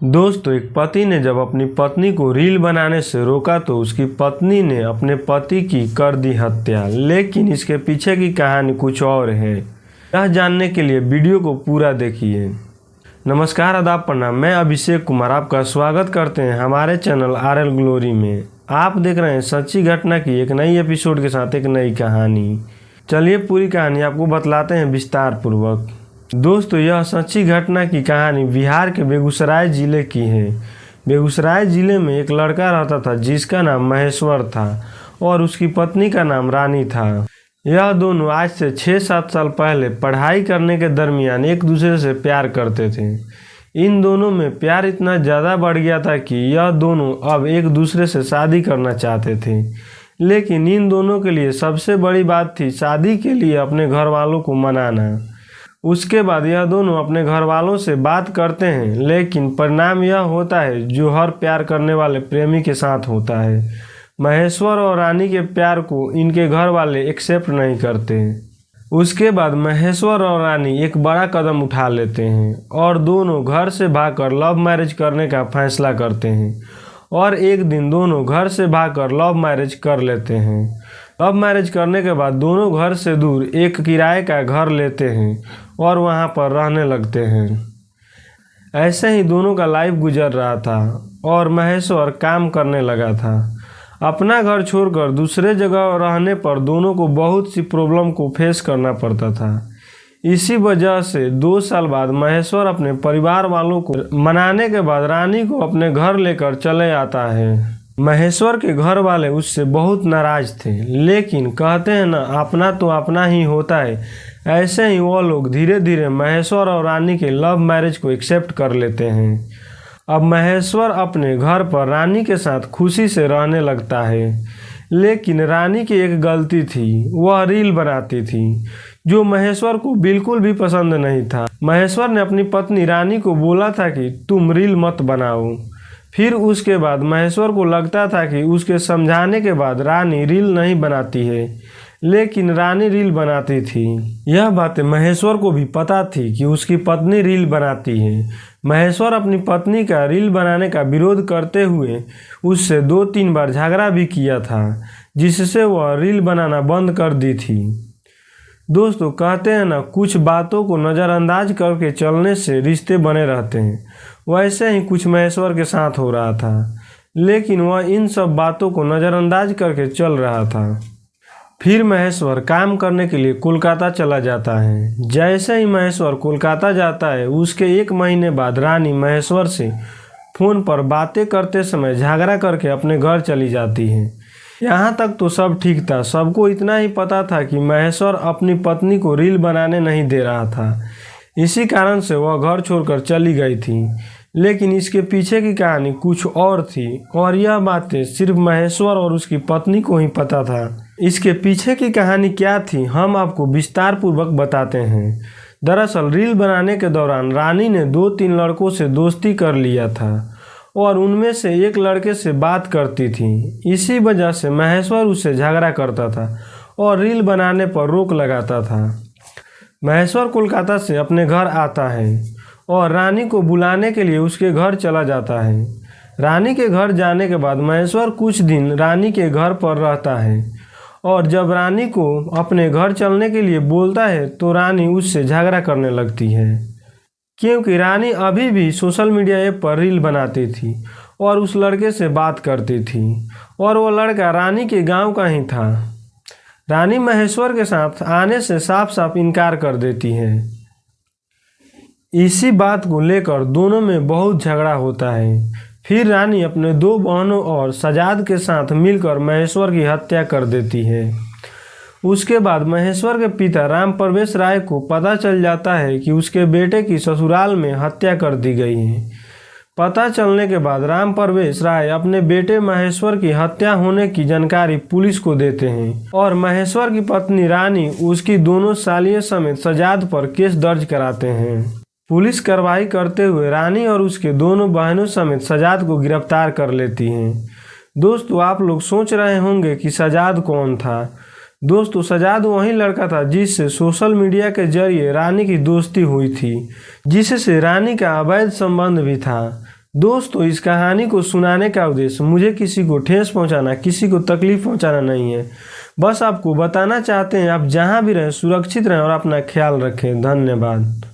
दोस्तों, एक पति ने जब अपनी पत्नी को रील बनाने से रोका तो उसकी पत्नी ने अपने पति की कर दी हत्या। लेकिन इसके पीछे की कहानी कुछ और है। यह जानने के लिए वीडियो को पूरा देखिए। नमस्कार, आदाब, प्रणाम। मैं अभिषेक कुमार आपका स्वागत करते हैं हमारे चैनल RL ग्लोरी में। आप देख रहे हैं सच्ची घटना की एक नई एपिसोड के साथ एक नई कहानी। चलिए पूरी कहानी आपको बतलाते हैं विस्तार पूर्वक। दोस्तों, यह सच्ची घटना की कहानी बिहार के बेगूसराय ज़िले की है। बेगूसराय ज़िले में एक लड़का रहता था जिसका नाम महेश्वर था और उसकी पत्नी का नाम रानी था। यह दोनों आज से 6-7 साल पहले पढ़ाई करने के दरमियान एक दूसरे से प्यार करते थे। इन दोनों में प्यार इतना ज़्यादा बढ़ गया था कि यह दोनों अब एक दूसरे से शादी करना चाहते थे। लेकिन इन दोनों के लिए सबसे बड़ी बात थी शादी के लिए अपने घर वालों को मनाना। उसके बाद यह दोनों अपने घर वालों से बात करते हैं, लेकिन परिणाम यह होता है जो हर प्यार करने वाले प्रेमी के साथ होता है। महेश्वर और रानी के प्यार को इनके घर वाले एक्सेप्ट नहीं करते। उसके बाद महेश्वर और रानी एक बड़ा कदम उठा लेते हैं और दोनों घर से भागकर लव मैरिज करने का फैसला करते हैं। और एक दिन दोनों घर से भागकर लव मैरिज कर लेते हैं। लव मैरिज करने के बाद दोनों घर से दूर एक किराए का घर लेते हैं और वहां पर रहने लगते हैं। ऐसे ही दोनों का लाइफ गुजर रहा था और महेश्वर काम करने लगा था। अपना घर छोड़कर दूसरे जगह रहने पर दोनों को बहुत सी प्रॉब्लम को फेस करना पड़ता था। इसी वजह से 2 साल बाद महेश्वर अपने परिवार वालों को मनाने के बाद रानी को अपने घर लेकर चले आता है। महेश्वर के घर वाले उससे बहुत नाराज थे, लेकिन कहते हैं ना, अपना तो अपना ही होता है। ऐसे ही वो लोग धीरे धीरे महेश्वर और रानी के लव मैरिज को एक्सेप्ट कर लेते हैं। अब महेश्वर अपने घर पर रानी के साथ खुशी से रहने लगता है। लेकिन रानी की एक गलती थी, वह रील बनाती थी जो महेश्वर को बिल्कुल भी पसंद नहीं था। महेश्वर ने अपनी पत्नी रानी को बोला था कि तुम रील मत बनाओ। फिर उसके बाद महेश्वर को लगता था कि उसके समझाने के बाद रानी रील नहीं बनाती है, लेकिन रानी रील बनाती थी। यह बातें महेश्वर को भी पता थी कि उसकी पत्नी रील बनाती है। महेश्वर अपनी पत्नी का रील बनाने का विरोध करते हुए उससे 2-3 बार झगड़ा भी किया था, जिससे वह रील बनाना बंद कर दी थी। दोस्तों, कहते हैं ना, कुछ बातों को नज़रअंदाज करके चलने से रिश्ते बने रहते हैं। वैसे ही कुछ महेश्वर के साथ हो रहा था, लेकिन वह इन सब बातों को नज़रअंदाज करके चल रहा था। फिर महेश्वर काम करने के लिए कोलकाता चला जाता है। जैसे ही महेश्वर कोलकाता जाता है, उसके 1 महीने बाद रानी महेश्वर से फ़ोन पर बातें करते समय झगड़ा करके अपने घर चली जाती है। यहाँ तक तो सब ठीक था। सबको इतना ही पता था कि महेश्वर अपनी पत्नी को रील बनाने नहीं दे रहा था। इसी कारण से वह घर छोड़कर चली गई थी। लेकिन इसके पीछे की कहानी कुछ और थी और यह बातें सिर्फ महेश्वर और उसकी पत्नी को ही पता था। इसके पीछे की कहानी क्या थी, हम आपको विस्तार पूर्वक बताते हैं। दरअसल रील बनाने के दौरान रानी ने 2-3 लड़कों से दोस्ती कर लिया था और उनमें से एक लड़के से बात करती थी। इसी वजह से महेश्वर उससे झगड़ा करता था और रील बनाने पर रोक लगाता था। महेश्वर कोलकाता से अपने घर आता है और रानी को बुलाने के लिए उसके घर चला जाता है। रानी के घर जाने के बाद महेश्वर कुछ दिन रानी के घर पर रहता है और जब रानी को अपने घर चलने के लिए बोलता है तो रानी उससे झगड़ा करने लगती है, क्योंकि रानी अभी भी सोशल मीडिया ऐप पर रील बनाती थी और उस लड़के से बात करती थी और वो लड़का रानी के गांव का ही था। रानी महेश्वर के साथ आने से साफ साफ इनकार कर देती है। इसी बात को लेकर दोनों में बहुत झगड़ा होता है। फिर रानी अपने 2 बहनों और सजाद के साथ मिलकर महेश्वर की हत्या कर देती है। उसके बाद महेश्वर के पिता राम प्रवेश राय को पता चल जाता है कि उसके बेटे की ससुराल में हत्या कर दी गई है। पता चलने के बाद राम प्रवेश राय अपने बेटे महेश्वर की हत्या होने की जानकारी पुलिस को देते हैं और महेश्वर की पत्नी रानी उसकी दोनों सालियों समेत सजाद पर केस दर्ज कराते हैं। पुलिस कार्रवाई करते हुए रानी और उसके दोनों बहनों समेत सजाद को गिरफ्तार कर लेती हैं। दोस्तों, आप लोग सोच रहे होंगे कि सजाद कौन था। दोस्तों, सजाद वही लड़का था जिससे सोशल मीडिया के जरिए रानी की दोस्ती हुई थी, जिससे रानी का अवैध संबंध भी था। दोस्तों, इस कहानी को सुनाने का उद्देश्य मुझे किसी को ठेस पहुंचाना, किसी को तकलीफ पहुंचाना नहीं है। बस आपको बताना चाहते हैं आप जहां भी रहें सुरक्षित रहें और अपना ख्याल रखें। धन्यवाद।